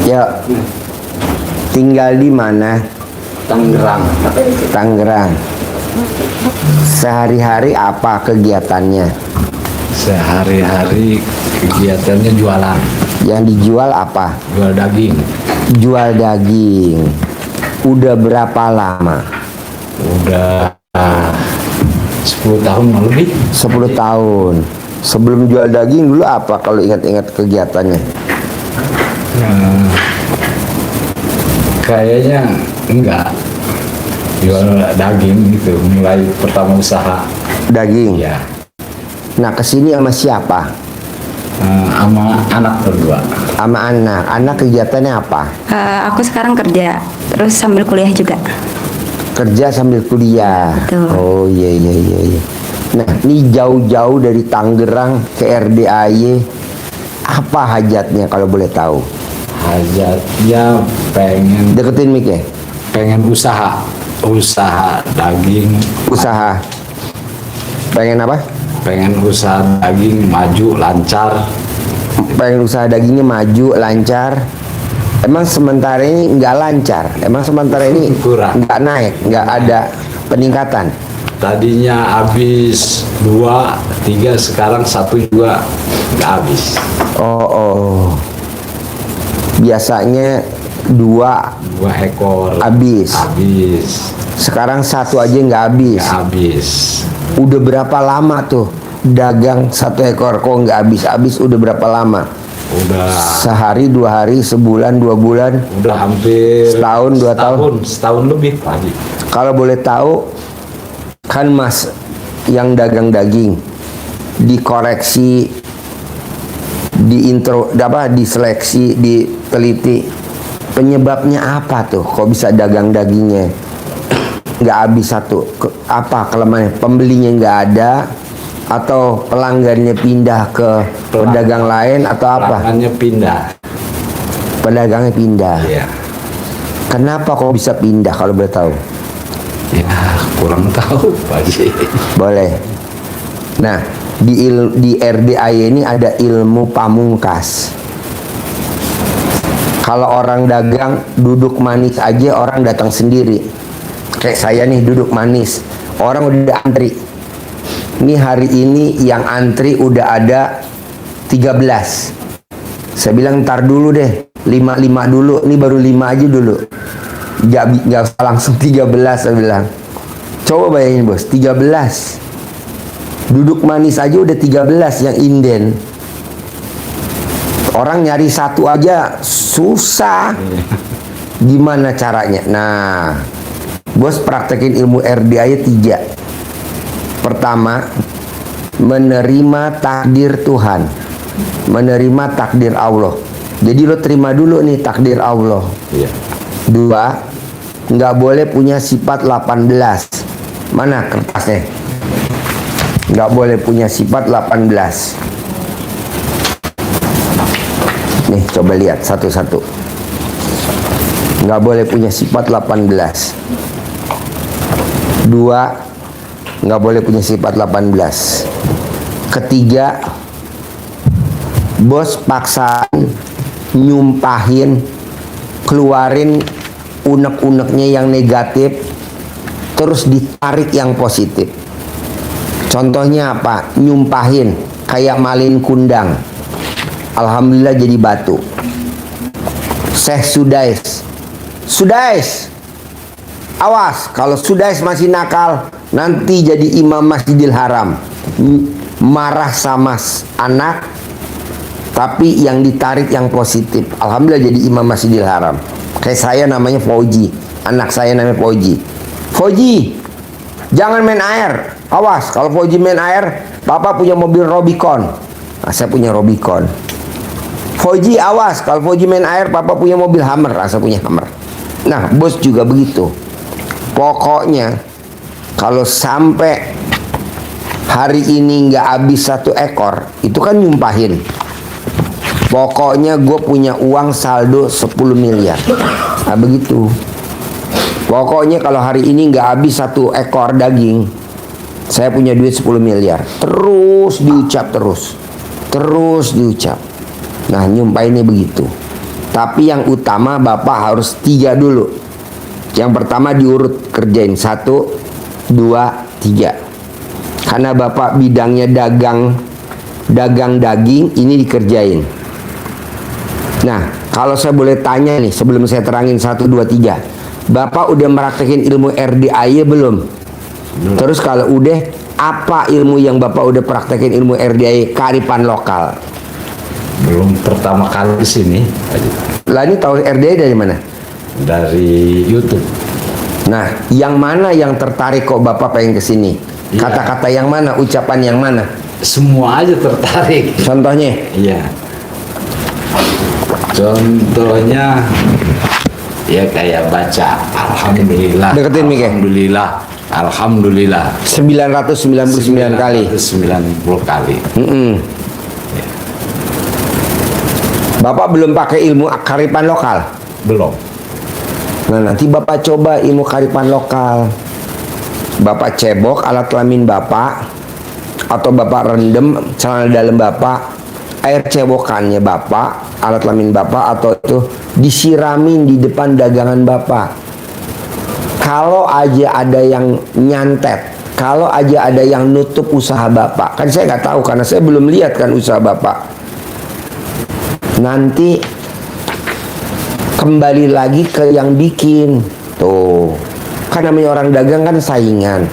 Ya, tinggal di mana? Tangerang. Tangerang. Sehari-hari apa kegiatannya? Sehari-hari kegiatannya jualan. Yang dijual apa? Jual daging. Jual daging. Udah berapa lama? Udah 10 tahun lebih. 10 tahun. Sebelum jual daging dulu apa kalau ingat-ingat kegiatannya? Kayaknya enggak. Jual daging gitu, mulai pertama usaha. Daging. Ya. Nah, kesini sama siapa? Sama anak berdua. Sama anak. Anak kegiatannya apa? Aku sekarang kerja, terus sambil kuliah juga. Kerja sambil kuliah. Betul. Oh iya iya iya. Iya. Nah, ini jauh-jauh dari Tangerang ke RDAY. Apa hajatnya kalau boleh tahu? Hajatnya pengen Deketin mic ya. usaha daging. Usaha. Pengen apa? Pengen usaha daging maju lancar. Pengen usaha dagingnya maju lancar. Emang sementara ini nggak lancar. Emang sementara ini Kurang. nggak naik, nggak ada peningkatan. Tadinya habis 2, 3, sekarang 1 juga nggak habis. Oh. Biasanya 2 2 ekor habis. habis. Sekarang 1 aja nggak habis. Nggak habis. Udah berapa lama tuh dagang 1 ekor kok nggak habis-habis? Udah berapa lama? Udah Sehari, 2 hari, sebulan, 2 bulan, hampir setahun, 2 tahun. setahun lebih lagi. Kalau boleh tahu, kan Mas yang dagang daging dikoreksi, diseleksi, diteliti, penyebabnya apa tuh? Kok bisa dagang dagingnya nggak habis 1? Apa kelemahannya? Pembelinya nggak ada, atau pelanggannya pindah ke pedagang lain, atau apa? Pelanggannya pindah. Pedagangnya pindah. Iya. Kenapa kok bisa pindah kalau boleh tahu? Ya kurang tahu Pak Haji. Boleh. Nah, di RDAY ini ada ilmu pamungkas. Kalau orang dagang duduk manis aja orang datang sendiri. Kayak saya nih duduk manis, orang udah antri. Ini hari ini yang antri udah ada 13. Saya bilang ntar dulu deh, 5 dulu. Ini baru 5 aja dulu. Nggak usah langsung 13, saya bilang. Coba bayangin bos, 13. Duduk manis aja udah 13 yang inden. Orang nyari 1 aja susah. Gimana caranya? Nah, bos praktekin ilmu RDAY 3. Pertama, menerima takdir Tuhan, menerima takdir Allah. Jadi lo terima dulu nih takdir Allah. Iya. 2, nggak boleh punya sifat 18. Mana kertasnya? Nggak boleh punya sifat 18. Nih, coba lihat satu-satu. Nggak boleh punya sifat 18. 2, nggak boleh punya sifat 18. Ketiga, bos paksain, nyumpahin, keluarin unek-uneknya yang negatif, terus ditarik yang positif. Contohnya apa? Nyumpahin kayak malin kundang, alhamdulillah jadi batu. Syekh Sudais, awas kalau Sudais masih nakal, nanti jadi imam Masjidil Haram. Marah sama anak, tapi yang ditarik yang positif. Alhamdulillah jadi imam Masjidil Haram. Kayak saya namanya Fauji, anak saya namanya Fauji. Fauji, jangan main air. Awas kalau Fauji main air, papa punya mobil Robicon. Nah, saya punya Robicon. Fauji, awas kalau Fauji main air, papa punya mobil Hummer. Nah, saya punya Hummer. Nah, bos juga begitu. Pokoknya kalau sampai hari ini nggak habis 1 ekor, itu kan nyumpahin. Pokoknya gue punya uang saldo 10 miliar. Nah begitu. Pokoknya kalau hari ini nggak habis 1 ekor daging, saya punya duit 10 miliar. Terus diucap terus diucap. Nah, nyumpainnya begitu. Tapi yang utama Bapak harus 3 dulu. Yang pertama diurut kerjain 1, 2, 3. Karena Bapak bidangnya dagang daging, ini dikerjain. Nah, kalau saya boleh tanya nih sebelum saya terangin 1, 2, 3. Bapak udah meraktekin ilmu RDAY belum? Terus kalau udah, apa ilmu yang Bapak udah praktekin ilmu RDAY kearifan lokal? Belum pertama kali ke sini. Lah ini tahu RDAY dari mana? Dari YouTube. Nah, yang mana yang tertarik kok Bapak pengen ke sini? Iya. Kata-kata yang mana? Ucapan yang mana? Semua aja tertarik. Contohnya? Iya. Contohnya ya kayak baca Alhamdulillah. Deketin mic-nya. Alhamdulillah. Alhamdulillah. 999 kali. 990 kali. Bapak belum pakai ilmu kearifan lokal? Belum. Nah, nanti Bapak coba ilmu kearifan lokal. Bapak cebok alat kelamin Bapak, atau Bapak rendem celana dalam Bapak, air cebokannya Bapak, alat kelamin Bapak, atau itu disiramin di depan dagangan Bapak. Kalau aja ada yang nyantet, kalau aja ada yang nutup usaha Bapak, kan saya nggak tahu karena saya belum lihat kan usaha Bapak. Nanti kembali lagi ke yang bikin. Tuh, kan namanya orang dagang kan saingan.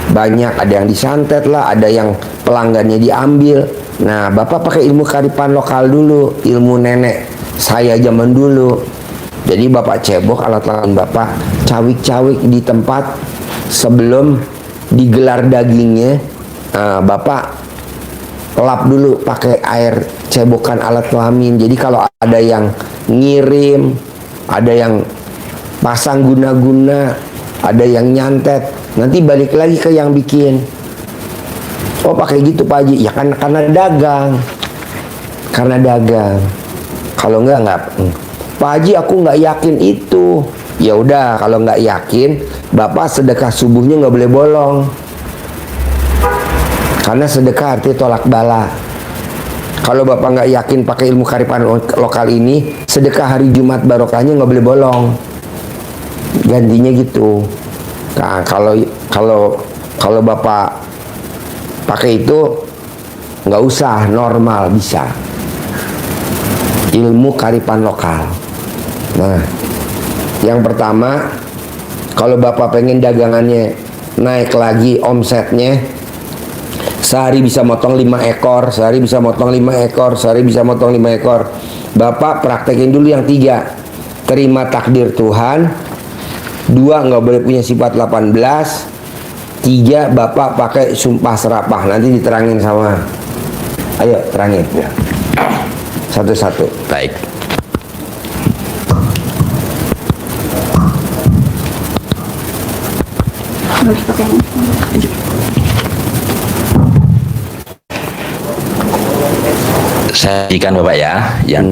Banyak, ada yang disantet lah, ada yang pelanggannya diambil. Nah, Bapak pakai ilmu kearifan lokal dulu, ilmu nenek saya zaman dulu. Jadi Bapak cebok alat kelamin Bapak, cawik-cawik di tempat sebelum digelar dagingnya. Nah, Bapak lap dulu pakai air cebokan alat kelamin. Jadi kalau ada yang ngirim, ada yang pasang guna-guna, ada yang nyantet, nanti balik lagi ke yang bikin. Oh, pakai gitu Pak Haji? Ya kan karena dagang. Karena dagang. Kalau enggak. Pak Haji, aku nggak yakin itu. Ya udah, kalau nggak yakin, Bapak sedekah subuhnya nggak boleh bolong. Karena sedekah arti tolak bala. Kalau Bapak nggak yakin pakai ilmu kearifan lokal ini, sedekah hari Jumat barokahnya nggak boleh bolong. Gantinya gitu. Nah, kalau Bapak pakai itu nggak usah, normal bisa. Ilmu kearifan lokal. Nah, yang pertama, kalau Bapak pengen dagangannya naik lagi omsetnya, sehari bisa motong 5 ekor, sehari bisa motong 5 ekor, sehari bisa motong 5 ekor. Bapak praktekin dulu yang 3. Terima takdir Tuhan. 2, nggak boleh punya sifat 18. 3, Bapak pakai sumpah serapah. Nanti diterangin sama. Ayo, terangin. Ya. Satu-satu. Baik. Harus pakai ini. Saya ikan Bapak ya, yang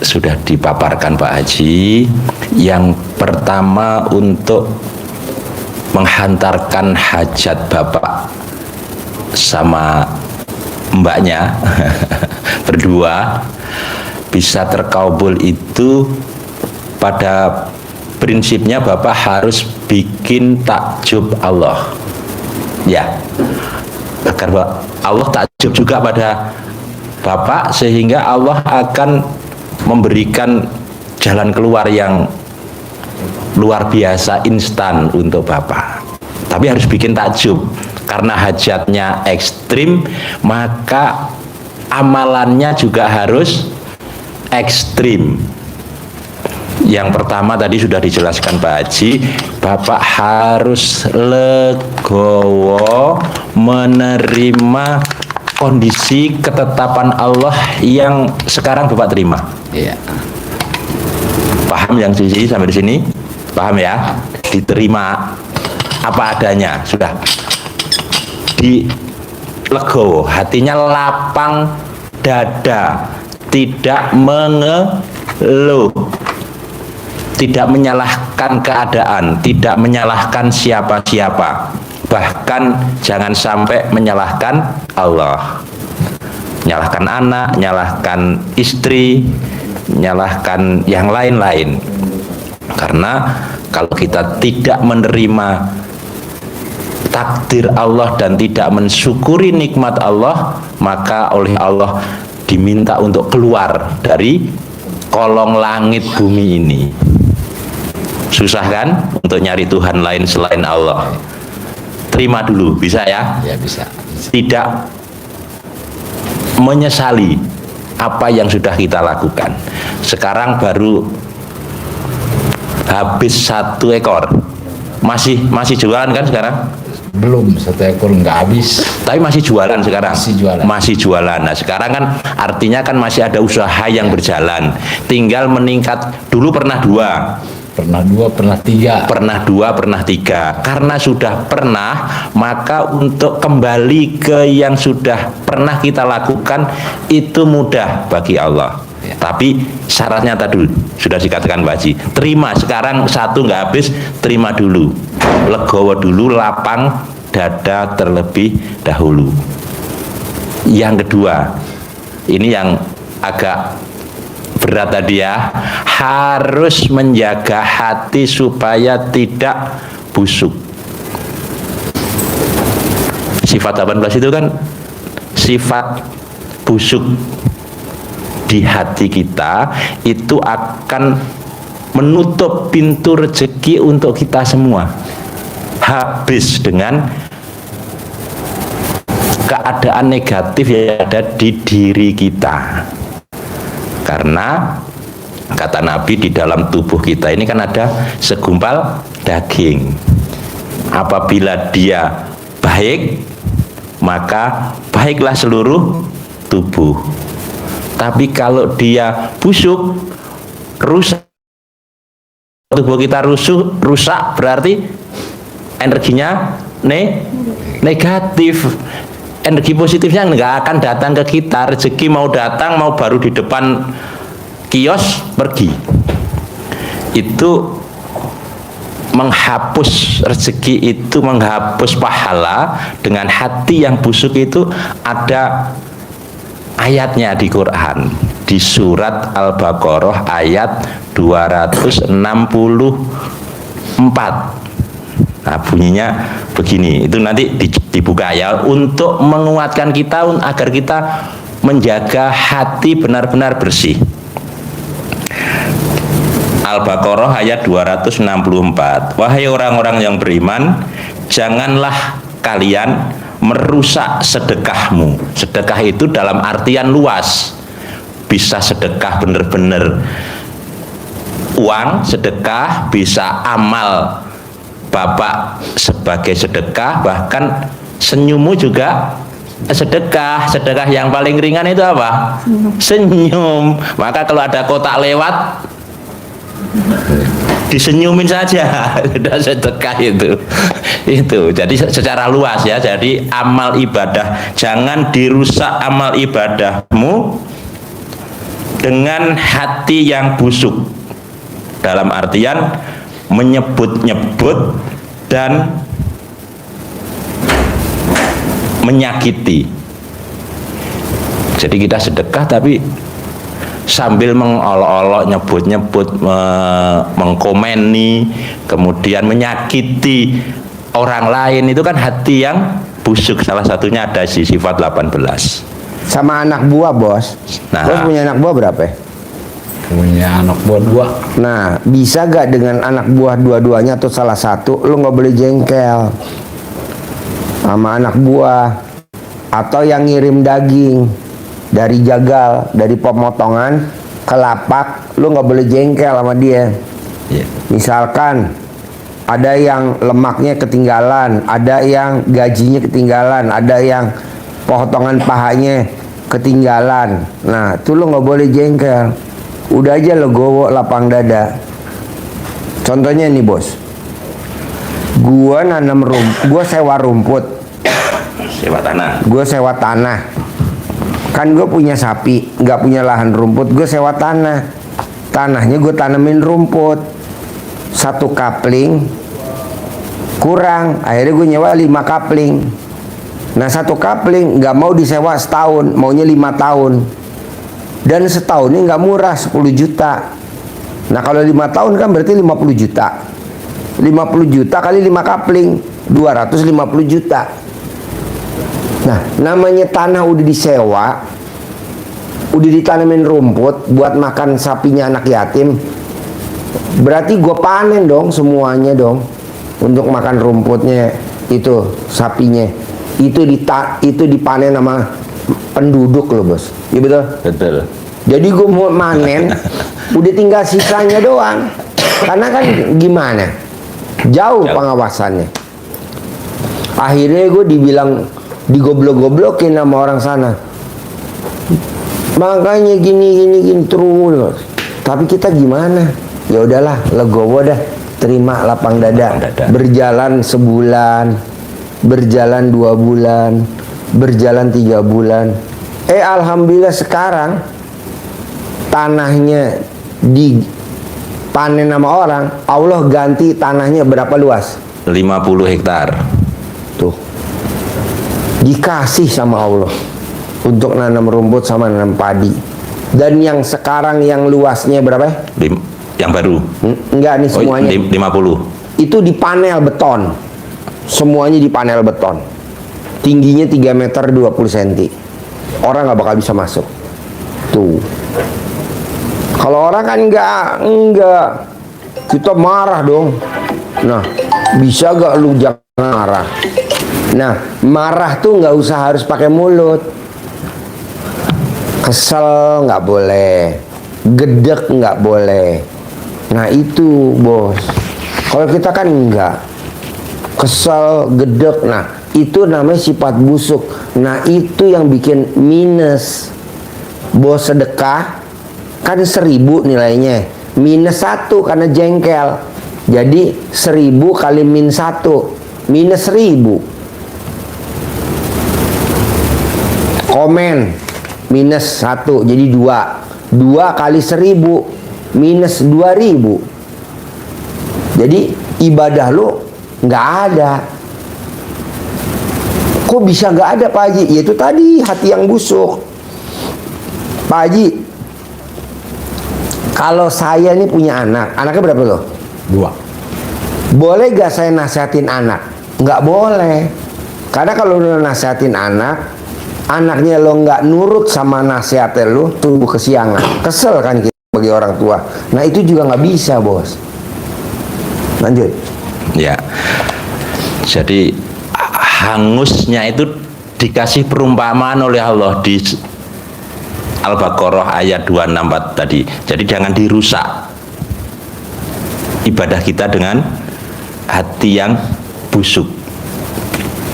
sudah dipaparkan Pak Haji. Yang pertama untuk menghantarkan hajat Bapak sama mbaknya berdua bisa terkabul itu pada prinsipnya Bapak harus bikin takjub Allah. Ya, agar Allah takjub juga pada Bapak, sehingga Allah akan memberikan jalan keluar yang luar biasa instan untuk Bapak. Tapi harus bikin takjub, karena hajatnya ekstrim, maka amalannya juga harus ekstrim. Yang pertama tadi sudah dijelaskan Pak Haji, Bapak harus legowo menerima kondisi ketetapan Allah yang sekarang Bapak terima. Iya. Paham yang sisi sampai di sini? Paham ya? Diterima apa adanya, sudah. Di legowo, hatinya lapang dada, tidak mengeluh, tidak menyalahkan keadaan, tidak menyalahkan siapa-siapa. bahkan jangan sampai menyalahkan Allah, menyalahkan anak, menyalahkan istri, menyalahkan yang lain-lain. Karena kalau kita tidak menerima takdir Allah dan tidak mensyukuri nikmat Allah, maka oleh Allah diminta untuk keluar dari kolong langit bumi ini. Susah kan untuk nyari Tuhan lain selain Allah? Terima dulu, bisa ya? Ya bisa. Tidak menyesali apa yang sudah kita lakukan. Sekarang baru habis 1 ekor. Masih jualan kan sekarang? Belum, 1 ekor nggak habis. Tapi masih jualan sekarang? Masih jualan. Masih jualan. Nah sekarang kan artinya kan masih ada usaha yang berjalan. Tinggal meningkat. Dulu pernah 2. Pernah 2, pernah 3. Pernah 2, pernah 3. Karena sudah pernah, maka untuk kembali ke yang sudah pernah kita lakukan itu mudah bagi Allah. Ya. Tapi syaratnya tadi sudah dikatakan Pak Haji. Terima, sekarang 1 nggak habis, terima dulu. Legowo dulu, lapang dada terlebih dahulu. Yang kedua, ini yang agak berat tadi ya, harus menjaga hati supaya tidak busuk. Sifat 18 itu kan sifat busuk di hati kita, itu akan menutup pintu rezeki untuk kita semua. Habis dengan keadaan negatif yang ada di diri kita. Karena kata Nabi, di dalam tubuh kita ini kan ada segumpal daging. Apabila dia baik, maka baiklah seluruh tubuh. Tapi kalau dia busuk, rusak, tubuh kita rusak, berarti energinya negatif. Energi positifnya nggak akan datang ke kita. Rezeki mau datang, mau baru di depan kios pergi. Itu menghapus rezeki, itu menghapus pahala. Dengan hati yang busuk itu ada ayatnya di Quran, di surat Al-Baqarah ayat 264. Nah bunyinya begini, itu nanti dibuka ya, untuk menguatkan kita agar kita menjaga hati benar-benar bersih. Al-Baqarah ayat 264. Wahai orang-orang yang beriman, janganlah kalian merusak sedekahmu. Sedekah itu dalam artian luas, bisa sedekah benar-benar uang sedekah, bisa amal Bapak sebagai sedekah, bahkan senyummu juga sedekah. Sedekah yang paling ringan itu apa? Senyum. Maka kalau ada kotak lewat, disenyumin saja, sudah sedekah itu. Itu. Jadi secara luas ya. Jadi amal ibadah, jangan dirusak amal ibadahmu dengan hati yang busuk. Dalam artian menyebut-nyebut dan menyakiti. Jadi kita sedekah tapi sambil mengolok-olok, nyebut-nyebut, mengkomeni, kemudian menyakiti orang lain, itu kan hati yang busuk. Salah satunya ada di sifat 18. Sama anak buah, Bos. Nah. Bos punya anak buah berapa ya? Punya anak buah 2. Nah, bisa gak dengan anak buah dua-duanya atau salah satu, lu nggak boleh jengkel sama anak buah, atau yang ngirim daging dari jagal, dari pemotongan ke lapak, lu nggak boleh jengkel sama dia. Misalkan ada yang lemaknya ketinggalan, ada yang gajinya ketinggalan, ada yang potongan pahanya ketinggalan. Nah, itu lu nggak boleh jengkel. Udah aja legowo, lapang dada. Contohnya nih, Bos. Gua gua sewa rumput. Sewa tanah. Gua sewa tanah. Kan gue punya sapi, nggak punya lahan rumput, gue sewa tanah. Tanahnya gue tanemin rumput. 1 kapling kurang, akhirnya gue nyewa 5 kapling. Nah, 1 kapling nggak mau disewa setahun, maunya 5 tahun. Dan setahunnya nggak murah, 10 juta. Nah, kalau 5 tahun kan berarti 50 juta. 50 juta kali 5 kapling, 250 juta. Nah, namanya tanah udah disewa, udah ditanamin rumput buat makan sapinya anak yatim. Berarti gue panen dong semuanya dong untuk makan rumputnya itu sapinya. Itu dipanen sama penduduk loh, Bos. Iya betul? Betul. Jadi gue mau manen, udah tinggal sisanya doang. Karena kan gimana? Jauh pengawasannya. Akhirnya gue digoblok-goblokin sama orang sana. Makanya gini terus. Tapi kita gimana? Ya udahlah, legowo dah, terima lapang dada. Berjalan sebulan, berjalan 2 bulan, berjalan 3 bulan. Alhamdulillah sekarang tanahnya dipanen sama orang, Allah ganti tanahnya berapa luas? 50 hektar. Tuh, dikasih sama Allah untuk nanam rumput sama nanam padi. Dan yang sekarang yang luasnya berapa? Yang baru. Enggak nih semuanya. 50. Itu di panel beton. Semuanya di panel beton. Tingginya 3 meter 20 cm. Orang nggak bakal bisa masuk. Tuh. Kalau orang kan enggak. Kita marah dong. Nah, bisa gak lu jangan marah? Nah, marah tuh nggak usah harus pakai mulut. Kesel nggak boleh, gedek nggak boleh. Nah itu bos. Kalau kita kan enggak, kesel, gedek. Nah itu namanya sifat busuk. Nah itu yang bikin minus. Bos sedekah kan 1000 nilainya, minus 1 karena jengkel. Jadi 1000 kali min 1 minus 1000. Komen minus 1 jadi 2. 2 kali 1000 minus 2000. Jadi ibadah lu nggak ada. Kok bisa nggak ada Pak Haji? Ya itu tadi hati yang busuk. Pak Haji, kalau saya ini punya anak, anaknya berapa loh? 2. Boleh gak saya nasihatin anak? Nggak boleh. Karena kalau lu nasihatin anak, anaknya lo nggak nurut sama nasihatnya lo, tunggu kesiangan. Kesel kan kita bagi orang tua. Nah itu juga nggak bisa bos. Lanjut. Ya. Jadi hangusnya itu dikasih perumpamaan oleh Allah di Al-Baqarah ayat 264 tadi. Jadi jangan dirusak ibadah kita dengan hati yang busuk.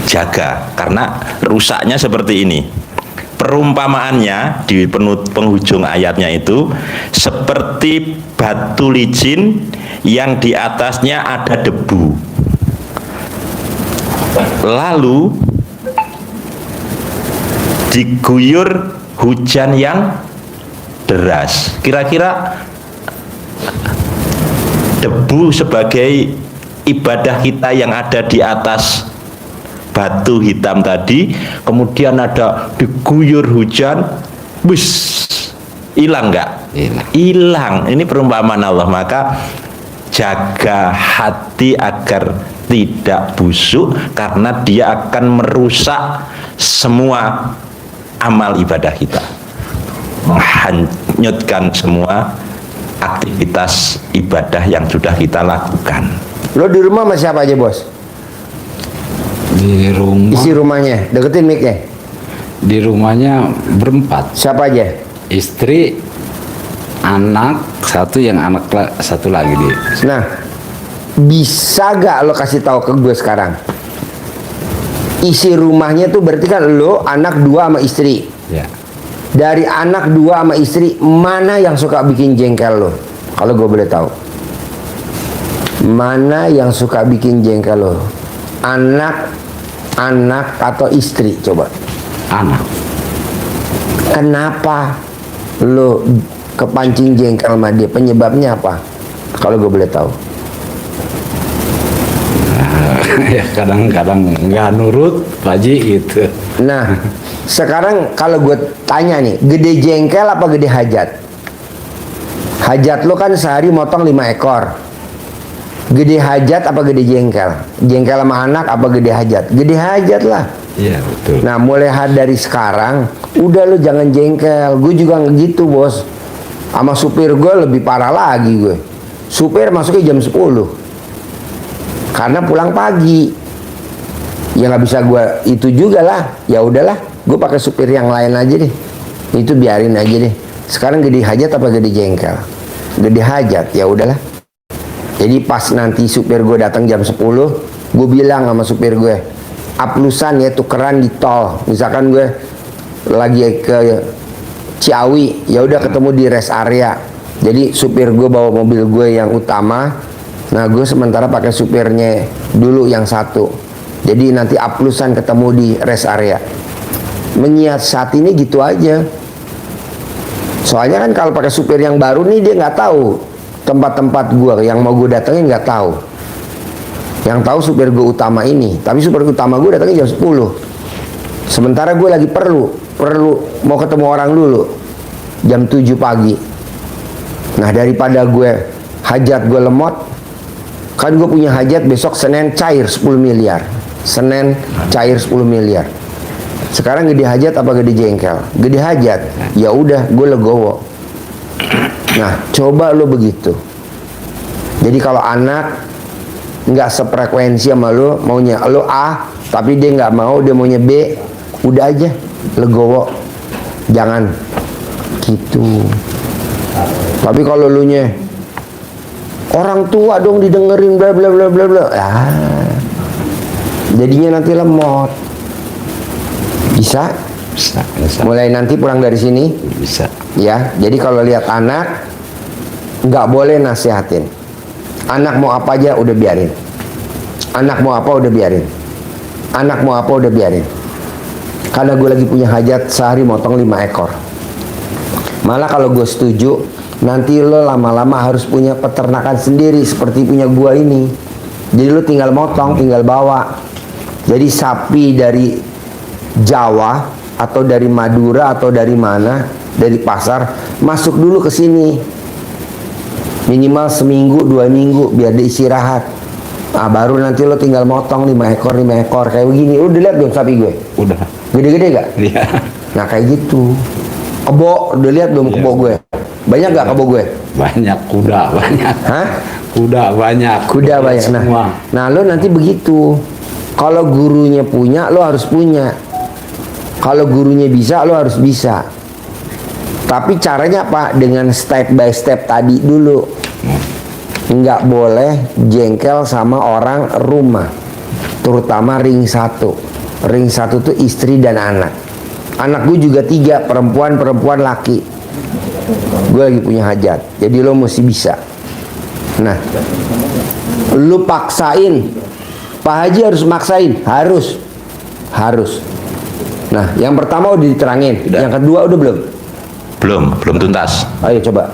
Jaga, karena rusaknya seperti ini. Perumpamaannya di penghujung ayatnya itu seperti batu licin yang di atasnya ada debu. Lalu diguyur hujan yang deras. Kira-kira debu sebagai ibadah kita yang ada di atas batu hitam tadi, kemudian ada diguyur hujan, bus, hilang nggak? Hilang. Ini perumpamaan Allah. Maka jaga hati agar tidak busuk, karena dia akan merusak semua amal ibadah kita, menghanyutkan semua aktivitas ibadah yang sudah kita lakukan. Lo di rumah sama siapa aja bos? Di rumah. Isi rumahnya, deketin mic-nya. Di rumahnya berempat. Siapa aja? Istri, anak, satu lagi di. Nah, bisa gak lo kasih tahu ke gue sekarang? Isi rumahnya tuh berarti kan lo anak 2 sama istri. Ya. Dari anak 2 sama istri, mana yang suka bikin jengkel lo? Kalau gue boleh tahu. Mana yang suka bikin jengkel lo? Anak atau istri? Coba. Anak. Kenapa lo kepancing jengkel sama dia? Penyebabnya apa? Kalau gue boleh tahu. Ya kadang-kadang nggak nurut Pak Haji gitu. Nah, sekarang kalau gue tanya nih, gede jengkel apa gede hajat? Hajat lo kan sehari motong 5 ekor. Gede hajat apa gede jengkel? Jengkel sama anak apa gede hajat? Gede hajat lah. Iya betul. Nah, mulai dari sekarang, udah lo jangan jengkel. Gue juga gitu, bos. Sama supir gue lebih parah lagi gue. Supir masuknya jam 10. Karena pulang pagi. Ya nggak bisa gue itu juga lah. Ya udahlah, gue pakai supir yang lain aja deh. Itu biarin aja deh. Sekarang gede hajat apa gede jengkel? Gede hajat, ya udahlah. Jadi pas nanti supir gue datang jam 10, gue bilang sama supir gue, aplusan ya tukeran di tol. Misalkan gue lagi ke Ciawi, ya udah ketemu di rest area. Jadi supir gue bawa mobil gue yang utama, nah gue sementara pakai supirnya dulu yang satu. Jadi nanti aplusan ketemu di rest area. Menyiasat ini gitu aja. Soalnya kan kalau pakai supir yang baru nih dia nggak tahu tempat-tempat gue yang mau gue datengin, nggak tahu. Yang tahu supir gue utama ini, tapi supir utama gue datangnya jam 10. Sementara gue lagi perlu mau ketemu orang dulu jam 7 pagi. Nah, daripada gue hajat gue lemot, kan gue punya hajat besok Senin cair 10 miliar. Senin cair 10 miliar. Sekarang gede hajat apa gede jengkel? Gede hajat. Ya udah, gue legowo. Nah, coba lo begitu. Jadi kalau anak nggak sefrekuensi sama lo, maunya lo A, tapi dia nggak mau, dia maunya B, udah aja, legowo. Jangan gitu. Tapi kalau lu nya orang tua dong didengerin bla bla bla bla bla, jadinya nanti lemot. Bisa? Bisa. Mulai nanti pulang dari sini, Bisa. ya. Jadi kalau lihat anak, nggak boleh nasihatin. Anak mau apa aja udah biarin. Anak mau apa udah biarin. Anak mau apa udah biarin. Karena gue lagi punya hajat sehari motong 5 ekor. Malah kalau gue setuju, nanti lo lama-lama harus punya peternakan sendiri seperti punya gue ini. Jadi lo tinggal motong, tinggal bawa. Jadi sapi dari Jawa atau dari Madura atau dari mana, dari pasar, masuk dulu ke sini. Minimal seminggu, 2 minggu biar dia istirahat. Nah, baru nanti lo tinggal motong 5 ekor, 5 ekor kayak begini. Udah lihat dong sapi gue? Udah. Gede-gede gak? Iya. Nah kayak gitu. Kebo, udah lihat belum kebo gue? Banyak gak kebo gue? Banyak kuda, banyak. Hah? Kuda banyak. Kuda banyak. Semua. Nah lo nanti begitu. Kalau gurunya punya, lo harus punya. Kalau gurunya bisa, lo harus bisa. Tapi caranya apa? Dengan step by step tadi dulu. Nggak boleh jengkel sama orang rumah. Terutama ring 1. Ring 1 tuh istri dan anak. Anak gue juga 3, perempuan laki. Gue lagi punya hajat. Jadi lo mesti bisa. Nah, lo paksain. Pak Haji harus maksain. Harus. Nah, yang pertama udah diterangin. Udah. Yang kedua udah belum? Belum tuntas. Ayo coba.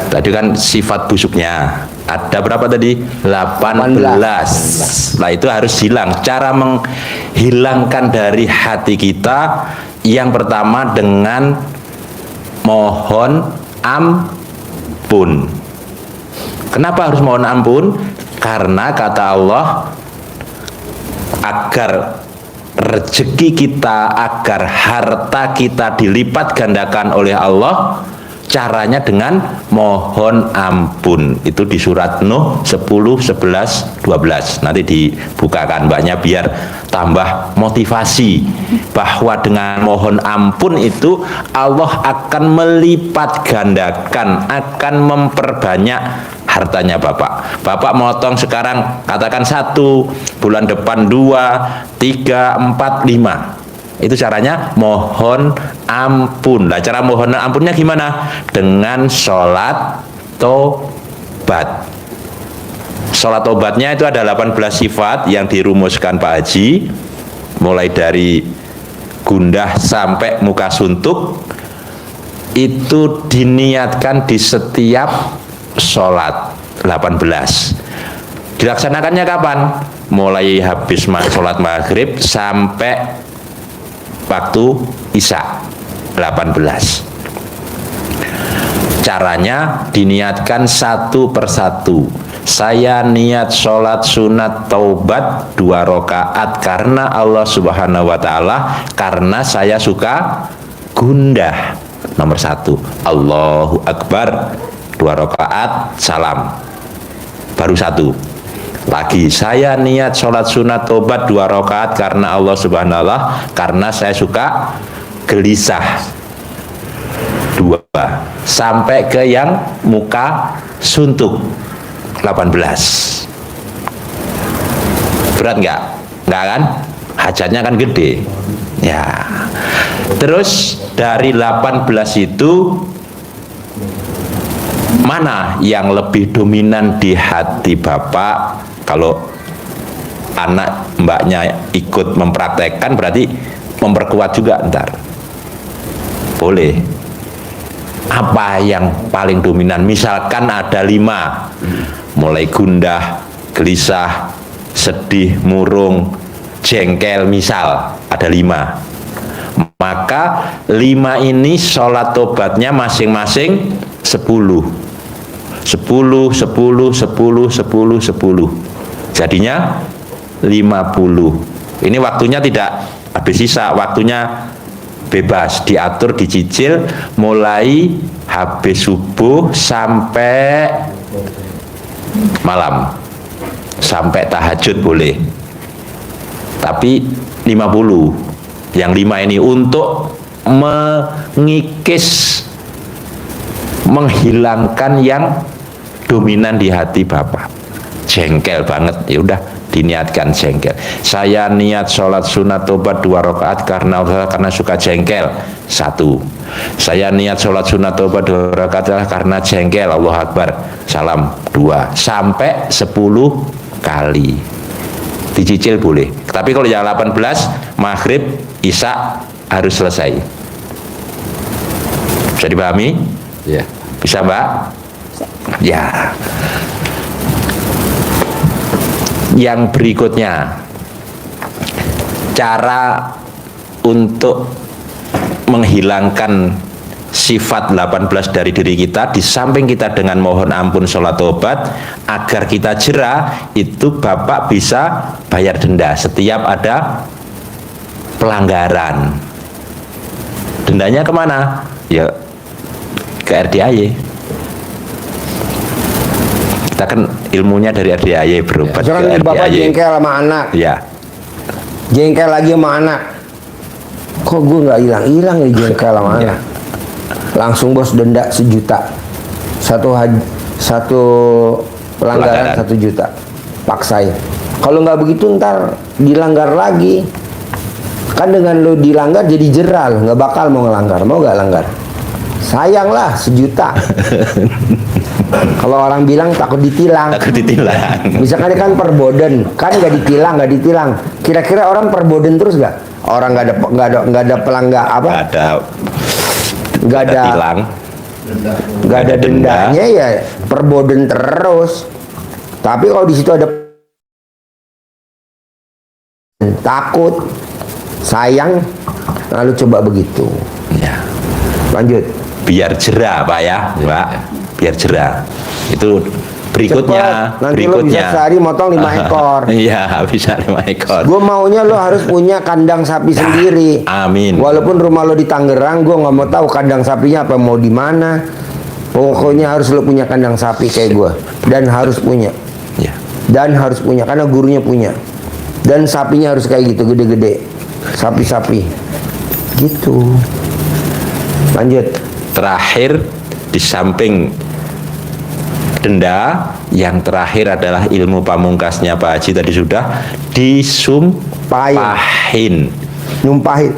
Tadi kan sifat busuknya ada berapa tadi? 18. Nah, itu harus hilang. Cara menghilangkan dari hati kita yang pertama dengan mohon ampun. Kenapa harus mohon ampun? Karena kata Allah, agar rezeki kita, agar harta kita dilipat gandakan oleh Allah, caranya dengan mohon ampun. Itu di surat Nuh 10, 11, 12. Nanti dibukakan mbaknya biar tambah motivasi bahwa dengan mohon ampun itu Allah akan melipat gandakan, akan memperbanyak hartanya Bapak. Bapak motong sekarang katakan 1, bulan depan 2, 3, 4, 5. Itu caranya mohon ampun. Nah, cara mohon ampunnya gimana? Dengan sholat tobat. Sholat tobatnya itu ada 18 sifat yang dirumuskan Pak Haji, mulai dari gundah sampai muka suntuk. Itu diniatkan di setiap sholat 18. Dilaksanakannya kapan? mulai habis sholat maghrib sampai waktu isya 18. Caranya diniatkan satu persatu. Saya niat sholat sunat taubat 2 rakaat karena Allah Subhanahu wa Ta'ala, karena saya suka gundah. Nomor 1, Allahu Akbar 2 rakaat, salam. Baru 1. Lagi, saya niat sholat sunat taubat 2 rakaat karena Allah Subhanahu wa Ta'ala, karena saya suka gelisah. 2. Sampai ke yang muka suntuk 18. Berat nggak? Nggak kan? Hajatnya kan gede. Ya. Terus dari 18 itu mana yang lebih dominan di hati Bapak? Kalau anak mbaknya ikut mempraktekkan berarti memperkuat juga ntar. Boleh. Apa yang paling dominan? Misalkan ada 5, mulai gundah, gelisah, sedih, murung, jengkel, misal ada 5. Maka 5 ini sholat tobatnya masing-masing 10. 10, 10, 10, 10, 10. Jadinya 50. Ini waktunya tidak habis sisa, waktunya bebas, diatur, dicicil, mulai habis subuh sampai malam, sampai tahajud boleh. Tapi 50, yang 5 ini untuk mengikis, menghilangkan yang dominan di hati Bapak. Jengkel banget, ya udah diniatkan jengkel. Saya niat sholat sunat tobat 2 rakaat karena suka jengkel. 1. Saya niat sholat sunat tobat 2 rakaat karena jengkel. Allahu Akbar, salam. 2. Sampai 10 kali. Dicicil boleh. Tapi kalau yang 18, maghrib, isya harus selesai. Bisa dipahami? Ya. Bisa, Mbak? Ya. Yang berikutnya, cara untuk menghilangkan sifat 18 dari diri kita, di samping kita dengan mohon ampun sholat tobat, agar kita jerah, itu Bapak bisa bayar denda setiap ada pelanggaran. Dendanya kemana? Ya ke RDAY. Kita kan ilmunya dari RDAY, berobat ke Jangan Bapak RDAY. jengkel sama anak, Ya. jengkel lagi sama anak. Kok gue nggak hilang-hilang nih jengkel sama anak. Langsung bos denda 1 juta. Satu pelanggaran 1 juta. Paksain. Kalau nggak begitu ntar dilanggar lagi. Kan dengan lo dilanggar jadi jeral, nggak bakal mau ngelanggar. Mau nggak langgar? Sayang lah 1 juta. Kalau orang bilang takut ditilang. Takut ditilang. Misalkan kan perboden, kan nggak ditilang. Kira-kira orang perboden terus nggak? Orang nggak ada pelanggar apa? Nggak ada tilang. Nggak ada dendanya ya perboden terus. Tapi kalau di situ ada takut, sayang, lalu coba begitu. Ya. Lanjut. Biar jerah, Pak ya, Mbak. Biar jerah. Itu berikutnya. Cepet, nanti lo bisa sehari motong 5 ekor. Iya, bisa 5 ekor. Gue maunya lo harus punya kandang sapi sendiri. Amin. Walaupun rumah lo di Tangerang, gue nggak mau tahu kandang sapinya apa, mau di mana. Pokoknya harus lo punya kandang sapi kayak gue, dan harus punya. Ya. Dan harus punya karena gurunya punya. Dan sapinya harus kayak gitu, gede-gede. Sapi-sapi. Gitu. Lanjut. Terakhir, di samping denda, yang terakhir adalah ilmu pamungkasnya Pak Haji tadi sudah disumpahin. Nyumpahin.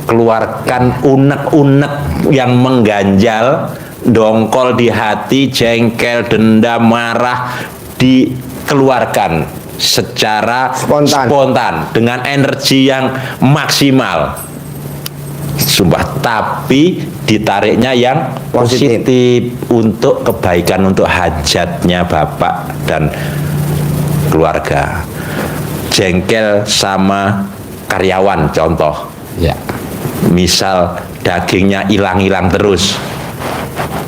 Keluarkan unek-unek yang mengganjal, dongkol di hati, jengkel, dendam, marah, dikeluarkan secara spontan dengan energi yang maksimal. Sumpah, tapi ditariknya yang positif untuk kebaikan, untuk hajatnya Bapak dan keluarga. jengkel sama karyawan, contoh. Ya. Misal dagingnya hilang-hilang terus.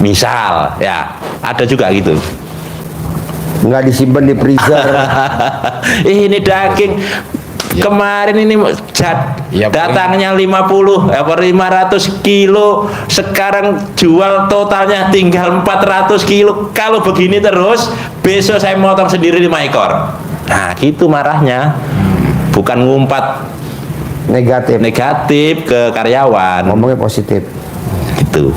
Misal, ya, ada juga gitu. Nggak disimpan di freezer. Ini daging kemarin ini Ya, datangnya 50 apa 500 kilo, sekarang jual totalnya tinggal 400 kilo. Kalau begini terus, besok saya motong sendiri 5 ekor. Nah, gitu marahnya. Bukan ngumpat negatif ke karyawan. Ngomongnya positif. Gitu.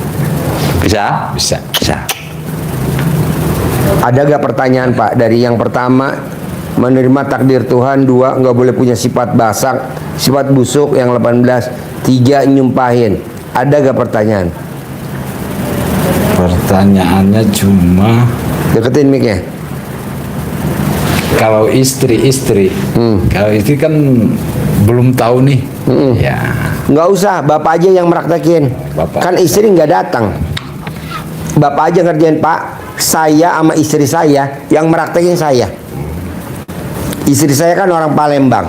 Bisa? Bisa. Bisa. Ada gak pertanyaan Pak? Dari yang pertama, menerima takdir Tuhan. 2, nggak boleh punya sifat sifat busuk. Yang 18, 3, nyumpahin. Ada gak pertanyaan? Pertanyaannya cuma Deketin mic-nya. kalau istri kalau istri kan belum tahu nih. Ya. Nggak usah, Bapak aja yang meraktekin. Bapak. Kan istri nggak datang. Bapak aja ngerjain, Pak. Saya sama istri saya yang meraktekin saya. Istri saya kan orang Palembang.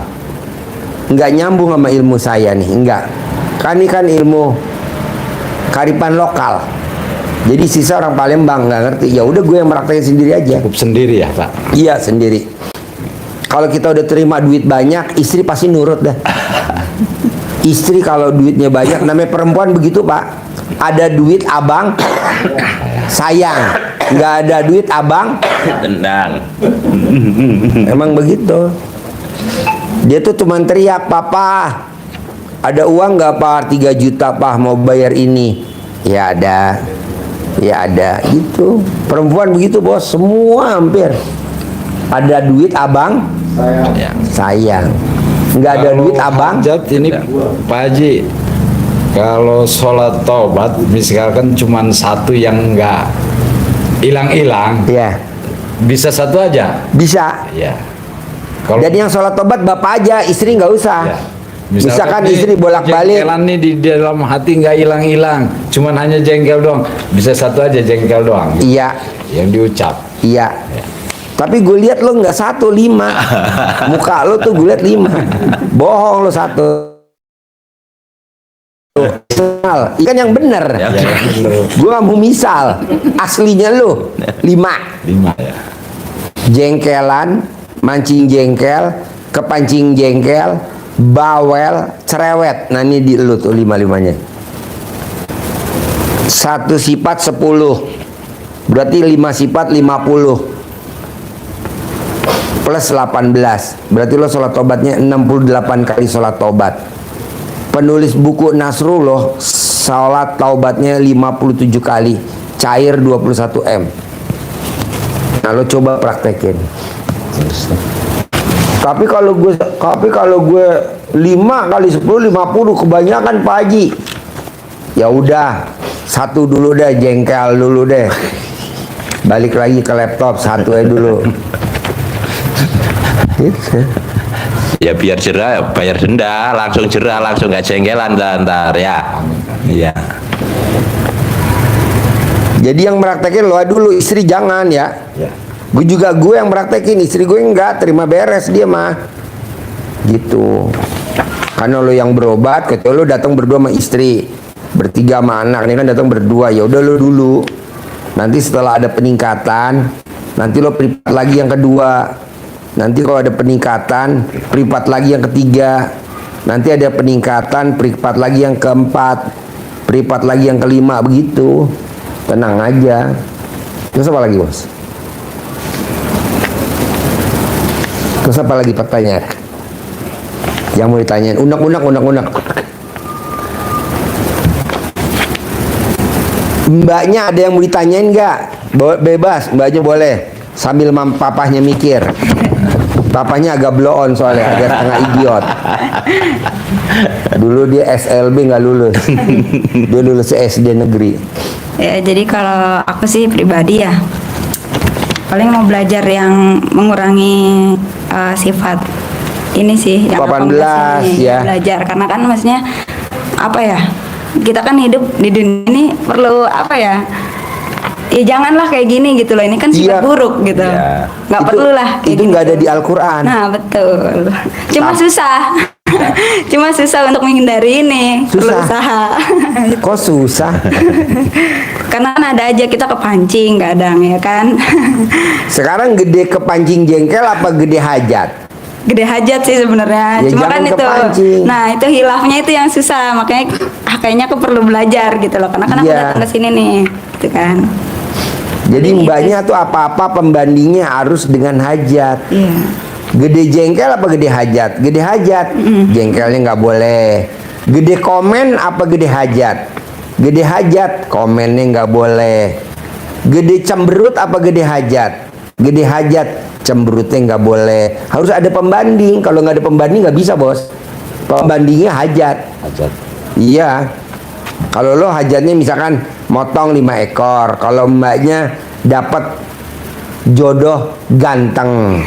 Nggak nyambung sama ilmu saya nih, nggak. Kan ini kan ilmu kearifan lokal. Jadi sisa orang Palembang nggak ngerti. Ya udah gue yang meraktekin sendiri aja. Cukup sendiri ya, Pak. Iya, sendiri. Kalau kita udah terima duit banyak, istri pasti nurut dah. Istri kalau duitnya banyak, namanya perempuan begitu Pak. Ada duit abang, sayang. Nggak ada duit abang, Tendang. emang begitu. Dia tuh cuma teriak, Papa, ada uang nggak Pak? 3 juta Pak, mau bayar ini. Ya ada. Ya ada, gitu. Perempuan begitu bos, semua hampir. Ada duit abang, Ya. sayang. Nggak ada Kalau duit abang, hajat ini Pak Haji, kalau sholat taubat misalkan cuma satu yang nggak hilang-hilang, ya bisa satu aja. bisa. Ya. Kalau Jadi yang sholat tobat bapak aja, istri nggak usah. ya. Misalkan nih, istri bolak-balik, jengkelan nih di dalam hati nggak hilang-hilang, cuman hanya jengkel doang, bisa satu aja jengkel doang. iya, Yang diucap. iya. Tapi gue lihat lo nggak 1, 5. Muka lo tuh gue lihat 5. Bohong lo 1. Ikan yang bener. Ya. Gue nggak mau misal. Aslinya lo 5. 5 ya. Jengkelan, mancing jengkel, kepancing jengkel, bawel, cerewet. Nah ini di lu tuh 5-5-nya. 1 sifat 10. Berarti 5 sifat 50. Plus 18. Berarti lo sholat tobatnya 68 kali sholat tobat. Penulis buku Nasrullah sholat taubatnya 57 kali. Cair 21 M. Nah lo coba praktekin. Tapi kalau gue 5 kali 10 50 kebanyakan Pak Haji. Ya udah, 1 dulu deh, jengkel dulu deh. Balik lagi ke laptop, 1 aja dulu. Gitu. Ya biar jerah, bayar denda, langsung jerah, langsung nggak jengkelan ntar ya. Iya. Jadi yang meraktekin lo dulu, istri jangan ya. Ya. Gue yang meraktekin, istri gue enggak, terima beres dia mah. Gitu. Karena lo yang berobat, kecuali lo datang berdua sama istri, bertiga sama anak, ini kan datang berdua, ya udah lo dulu. Nanti setelah ada peningkatan, nanti lo privat lagi yang kedua. Nanti kalau ada peningkatan, privat lagi yang ketiga. Nanti ada peningkatan, privat lagi yang keempat, privat lagi yang kelima, begitu. Tenang aja. Terus apa lagi bos? Terus apa lagi pertanyaan? Yang mau ditanyain, unek. Mbaknya ada yang mau ditanyain nggak? Bebas, mbaknya boleh. Sambil papahnya mikir. Papahnya agak blow on soalnya, agak setengah idiot. Dulu dia SLB nggak lulus. Dia lulus SD negeri. Ya, jadi kalau aku sih pribadi ya, paling mau belajar yang mengurangi sifat ini sih yang 18 ini, ya. belajar karena kan maksudnya apa ya, kita kan hidup di dunia ini perlu apa ya, ya janganlah kayak gini gitu loh, ini kan sifat Iya. buruk gitu, Iya. nggak perlu lah kayak Itu gini. nggak ada di Al-Quran. Nah betul, cuma susah, cuma susah untuk menghindari ini, perlu Susah. usaha. Kok susah? Karena kan ada aja kita kepancing kadang ya kan. Sekarang gede kepancing jengkel apa gede hajat? Gede hajat sih sebenarnya, Ya, cuma jangan kan itu, kepancing. nah itu hilafnya itu yang susah, makanya kayaknya aku perlu belajar gitu loh, karena kan aku Iya. datang ke sini nih, gitu kan. Jadi Jadi mbaknya tuh apa-apa pembandingnya harus dengan hajat. Iya. Gede jengkel apa gede hajat? Gede hajat, jengkelnya nggak boleh. Gede komen apa gede hajat? Gede hajat, komennya nggak boleh. Gede cemberut apa gede hajat? Gede hajat, cemberutnya nggak boleh. Harus ada pembanding. Kalau nggak ada pembanding nggak bisa, bos. Pembandingnya hajat. Hajat. Iya. Kalau lo hajatnya misalkan motong 5 ekor, kalau mbaknya dapat jodoh ganteng,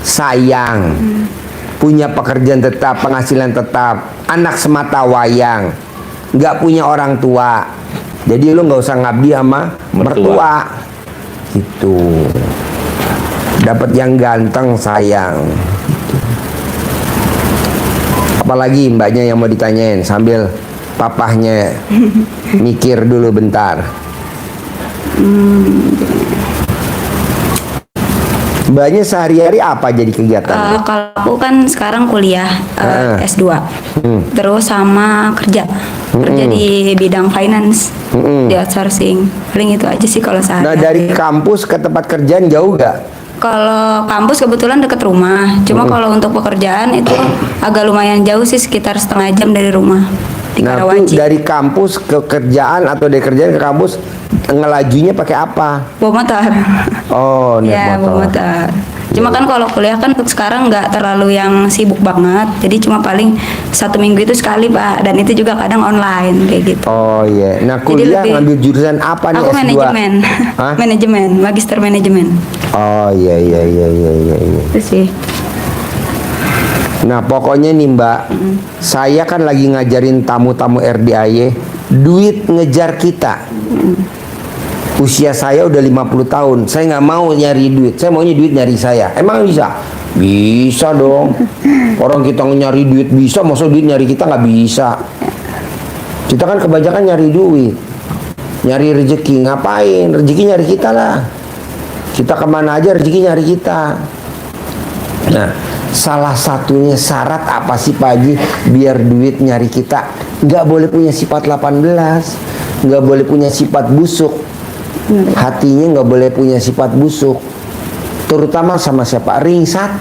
sayang, punya pekerjaan tetap, penghasilan tetap, anak semata wayang, nggak punya orang tua, jadi lo nggak usah ngabdi sama mertua, gitu. Dapat yang ganteng, sayang. Apalagi mbaknya yang mau ditanyain sambil papahnya mikir dulu bentar. Mbaknya sehari-hari apa jadi kegiatan? Kalau aku kan sekarang kuliah S2, terus sama kerja di bidang finance, di outsourcing. Paling itu aja sih kalau Nah, sehari-hari. dari kampus ke tempat kerjaan jauh gak? Kalau kampus kebetulan deket rumah, cuma kalau untuk pekerjaan itu agak lumayan jauh sih, sekitar setengah jam dari rumah di Nah, tuh Karawaci. dari kampus ke kerjaan atau dari kerjaan ke kampus ngelajunya pakai apa? Bawa motor. Oh, naik Ya, motor. bawa motor. Cuma kan kalau kuliah kan untuk sekarang nggak terlalu yang sibuk banget, jadi cuma paling 1 minggu itu sekali Pak, dan itu juga kadang online kayak gitu. Oh iya. Nah, Jadi kuliah lebih- ngambil jurusan apa nih Aku S2? manajemen, Hah? manajemen, magister manajemen. Oh iya iya iya iya iya. iya. Itu sih. Nah, pokoknya nih Mbak, saya kan lagi ngajarin tamu-tamu RDAY, duit ngejar kita. Usia saya udah 50 tahun, saya nggak mau nyari duit, saya maunya duit nyari saya. Emang bisa? Bisa dong. Orang kita nyari duit bisa, masa duit nyari kita nggak bisa? Kita kan kebanyakan nyari duit, nyari rezeki. Ngapain? Rezeki nyari kita lah. Kita kemana aja rezeki nyari kita. Nah, salah satunya syarat apa sih Pak Haji biar duit nyari kita? Nggak boleh punya sifat 18, nggak boleh punya sifat busuk, hatinya nggak boleh punya sifat busuk, terutama sama siapa? Ring 1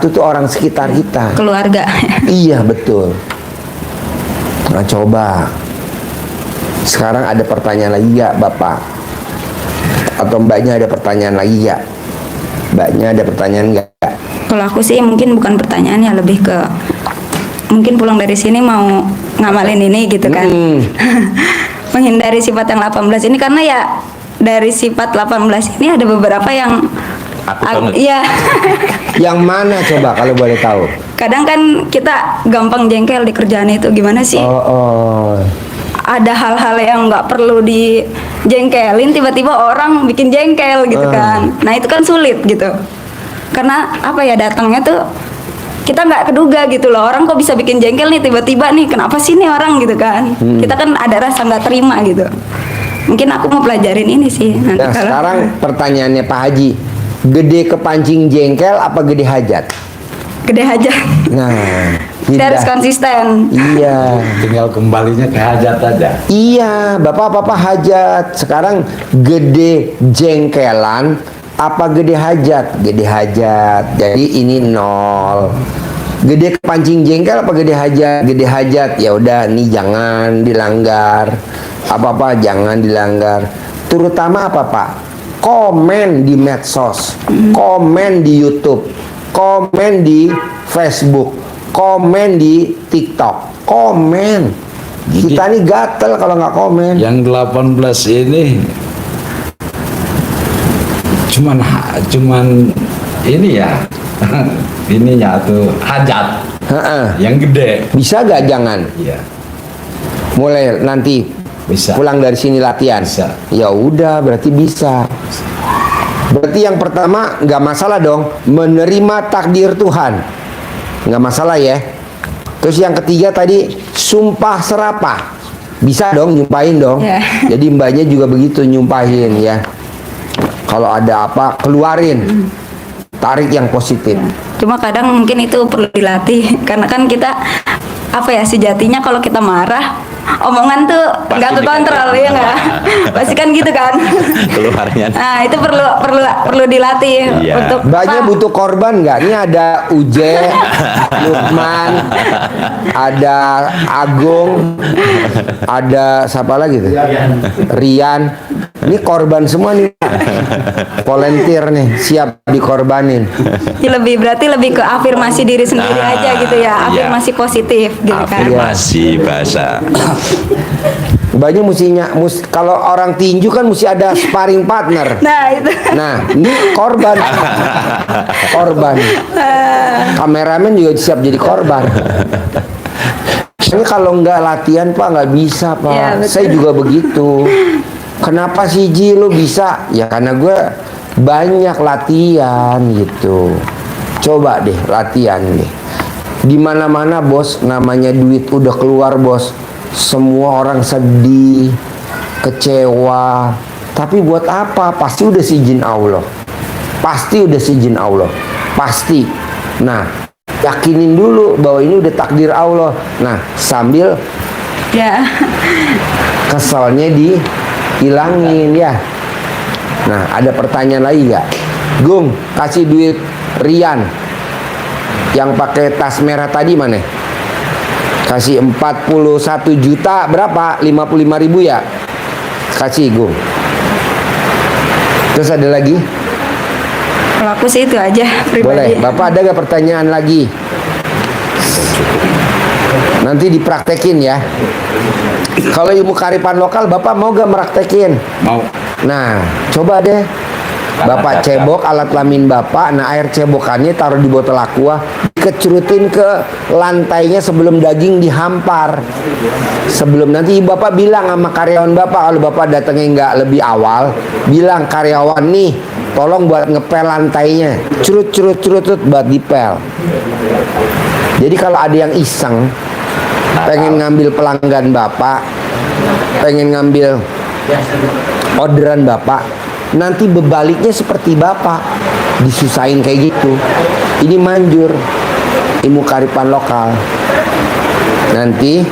tuh orang sekitar kita. Keluarga. Iya betul. Nah coba sekarang ada pertanyaan lagi ya Bapak atau Mbaknya, ada pertanyaan lagi ya? Mbaknya ada pertanyaan nggak? Kalau aku sih mungkin bukan pertanyaannya, lebih ke mungkin pulang dari sini mau ngamalin ini gitu kan. Menghindari sifat yang 18 ini, karena ya dari sifat 18 ini ada beberapa yang Aku banget. iya. Yang mana coba kalau boleh tahu? Kadang kan kita gampang jengkel di kerjaan itu, gimana sih? Oh. Ada hal-hal yang nggak perlu dijengkelin, tiba-tiba orang bikin jengkel gitu kan. Nah itu kan sulit gitu, karena apa ya, datangnya tuh kita nggak keduga gitu loh, orang kok bisa bikin jengkel nih tiba-tiba nih, kenapa sih nih orang gitu kan. Kita kan ada rasa nggak terima gitu. Mungkin aku mau pelajarin ini sih nanti Nah kalau- sekarang pertanyaannya Pak Haji, gede kepancing jengkel apa gede hajat? gede aja. Nah, Kita harus pindah. konsisten. Iya. Tinggal kembalinya ke hajat aja. Iya, bapak-bapak hajat. Sekarang gede jengkelan apa gede hajat? Gede hajat. Jadi ini 0. Gede kepancing jengkel apa gede hajat? Gede hajat. Ya udah, nih jangan dilanggar. Apa-apa jangan dilanggar. Terutama apa Pak? Komen di medsos, komen di YouTube, komen di Facebook, komen di TikTok, komen. Kita nih gatel kalau nggak komen. Yang 18 ini cuman ini ya. Ininya tuh hajat. Heeh. Yang gede. Bisa gak jangan? Iya. Mulai nanti Bisa. Pulang dari sini latihan. Bisa. Ya udah, berarti bisa. Berarti yang pertama nggak masalah dong, menerima takdir Tuhan, nggak masalah ya. Terus yang ketiga tadi sumpah serapah, bisa dong nyumpahin dong. Ya. Jadi mbaknya juga begitu nyumpahin ya. Kalau ada apa keluarin, tarik yang positif. Cuma kadang mungkin itu perlu dilatih karena kan kita apa ya sejatinya kalau kita marah omongan tuh Pasti nggak kekontrol ya nggak pasti kan gitu kan. Keluarnya. Nah itu perlu dilatih Iya. untuk Mbaknya apa? butuh korban nggak? Ini ada Uje, Lukman, ada Agung, ada siapa lagi tuh? Rian. Ini korban semua nih. Volunteer nih, siap dikorbanin. Ya, berarti lebih ke afirmasi diri sendiri Nah, aja gitu ya, iya. afirmasi positif gitu kan. Afirmasi bahasa. Mbaknya kalau orang tinju kan mesti ada sparring partner. Nah itu. Nah, ini korban. Korban. Kameramen juga siap jadi korban. Ini kalau nggak latihan Pak nggak bisa Pak. Ya, betul. Saya juga begitu. Kenapa sih Ji lo bisa? Ya karena gue banyak latihan gitu. Coba deh latihan deh. Di mana-mana bos, namanya duit udah keluar bos. Semua orang sedih, kecewa. Tapi buat apa? Pasti udah seizin Allah. Pasti udah seizin Allah. Pasti. Nah, yakinin dulu bahwa ini udah takdir Allah. Nah, sambil Ya. keselnya dihilangin ya. Nah, ada pertanyaan lagi gak? Gung, kasih duit Rian yang pakai tas merah tadi mana? Kasih 41 juta berapa? 55.000 ya? Kasih Gung. Terus ada lagi? Kalau aku sih itu aja pribadi. Boleh. Bapak ada gak pertanyaan lagi? Nanti dipraktekin ya. Kalau ilmu kearifan lokal Bapak mau gak meraktekin? Mau. Nah, coba deh. Bapak cebok alat kelamin Bapak. Nah, air cebokannya taruh di botol aqua, dikecerutin ke lantainya sebelum daging dihampar. Sebelum nanti Bapak bilang sama karyawan Bapak, kalau Bapak datangnya nggak lebih awal, bilang karyawan nih, tolong buat ngepel lantainya. Curut buat dipel. Jadi kalau ada yang iseng pengen ngambil pelanggan Bapak, pengen ngambil orderan Bapak, nanti bebaliknya seperti Bapak disusahin kayak gitu. Ini manjur ilmu kearifan lokal. Nanti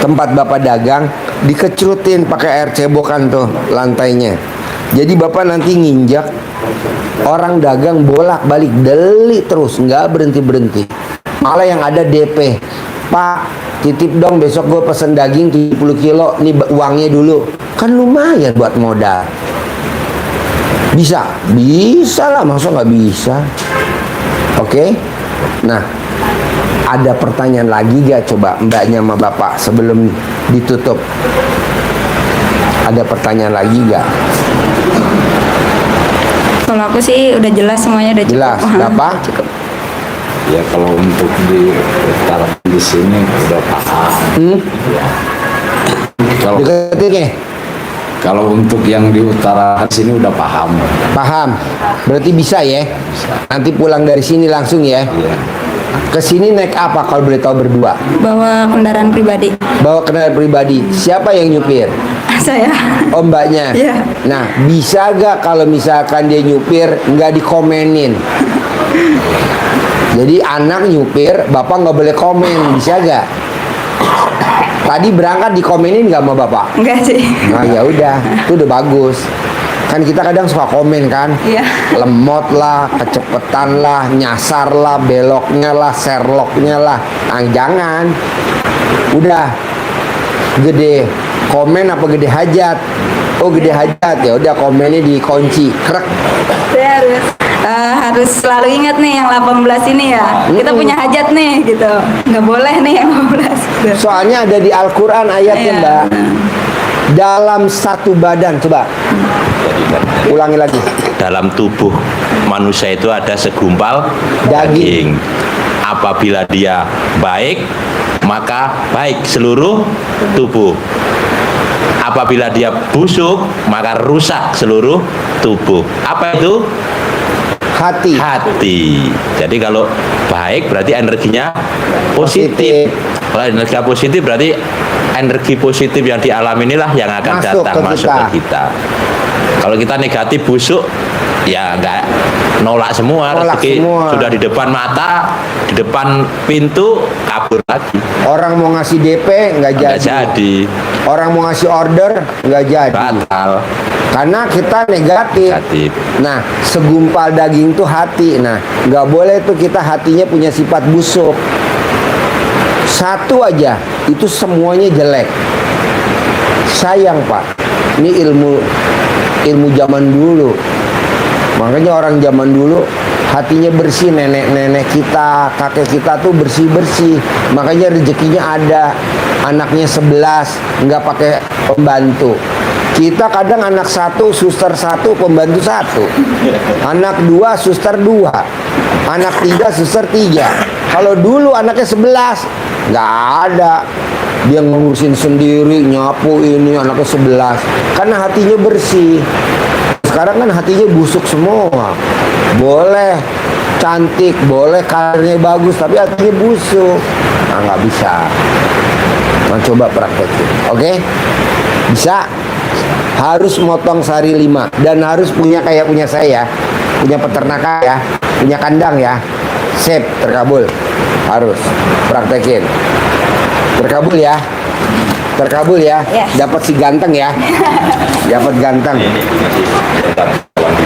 tempat Bapak dagang dikecerutin pakai air cebokan tuh lantainya. Jadi Bapak nanti nginjak, orang dagang bolak-balik deli terus, nggak berhenti-berhenti. Malah yang ada DP. Pak, titip dong besok gue pesen daging 70 kilo, nih uangnya dulu. Kan lumayan buat modal. Bisa? Bisa lah, masa nggak bisa? Oke? Nah, ada pertanyaan lagi gak coba mbaknya sama bapak sebelum ditutup? Ada pertanyaan lagi gak? Kalau aku sih udah jelas semuanya udah cukup. Jelas, Bapak? Cukup. Ya kalau untuk di utara di sini udah paham. Kalau Deketin ya? kalau untuk yang di utara sini udah paham. Paham? Berarti bisa ya? Nanti pulang dari sini langsung ya? Iya. Ke sini naik apa kalau boleh tahu berdua? Bawa kendaraan pribadi. Bawa kendaraan pribadi. Siapa yang nyupir? Saya. Oh, mbaknya? Iya. Nah, bisa gak kalau misalkan dia nyupir nggak dikomenin? Jadi anak nyupir, bapak nggak boleh komen, bisa gak? Tadi berangkat dikomenin nggak sama bapak? Enggak sih. Nah ya udah, itu udah bagus. Kan kita kadang suka komen kan, Iya. lemot lah, kecepetan lah, nyasar lah, beloknya lah, serloknya lah. Nah, jangan. Udah gede komen apa gede hajat? Oh gede hajat, ya udah komennya dikunci, krek. Saya harus selalu ingat nih yang 18 ini ya. Kita punya hajat nih gitu. Nggak boleh nih yang 18 gitu. Soalnya ada di Al-Quran ayatnya Iya. mbak. Dalam satu badan, coba ulangi lagi. Dalam tubuh manusia itu ada segumpal Daging. Apabila dia baik, maka baik seluruh tubuh. apabila dia busuk, maka rusak seluruh tubuh. Apa itu? Hati. Hati. Jadi kalau baik berarti energinya positif. Kalau energi positif berarti energi positif yang dialami inilah yang akan Masuk datang ke masuk kita. ke kita. Kalau kita negatif busuk, ya enggak, nolak semua. Nolak Rezeki semua. sudah di depan mata, di depan pintu, kabur lagi. Orang mau ngasih DP nggak Nggak jadi. jadi. Orang mau ngasih order nggak jadi. Batal. Karena kita negatif. Negatif. Nah, segumpal daging tuh hati. Nah, nggak boleh tuh kita hatinya punya sifat busuk. Satu aja, itu semuanya jelek. Sayang Pak, ini ilmu zaman dulu. Makanya orang zaman dulu hatinya bersih, nenek-nenek kita, kakek kita tuh bersih-bersih. Makanya rezekinya ada. Anaknya 11, nggak pakai pembantu. Kita kadang anak 1, suster 1, pembantu 1. Anak 2, suster 2. Anak 3, suster 3. Kalau dulu anaknya 11, nggak ada. Dia ngurusin sendiri, nyapu ini, anaknya 11. Karena hatinya bersih. Sekarang kan hatinya busuk semua. Boleh cantik, boleh karirnya bagus, tapi hatinya busuk. Nah, nggak bisa. Nah, coba praktekin, oke? Bisa. Harus motong sehari 5 dan harus punya kayak punya saya, punya peternakan ya, punya kandang ya. Sip, terkabul. Harus praktekin. Terkabul ya. Terkabul ya. Yes. Dapat si ganteng ya. Dapat ganteng.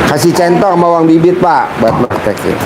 Kasih centong sama uang bibit, Pak, buat praktekin.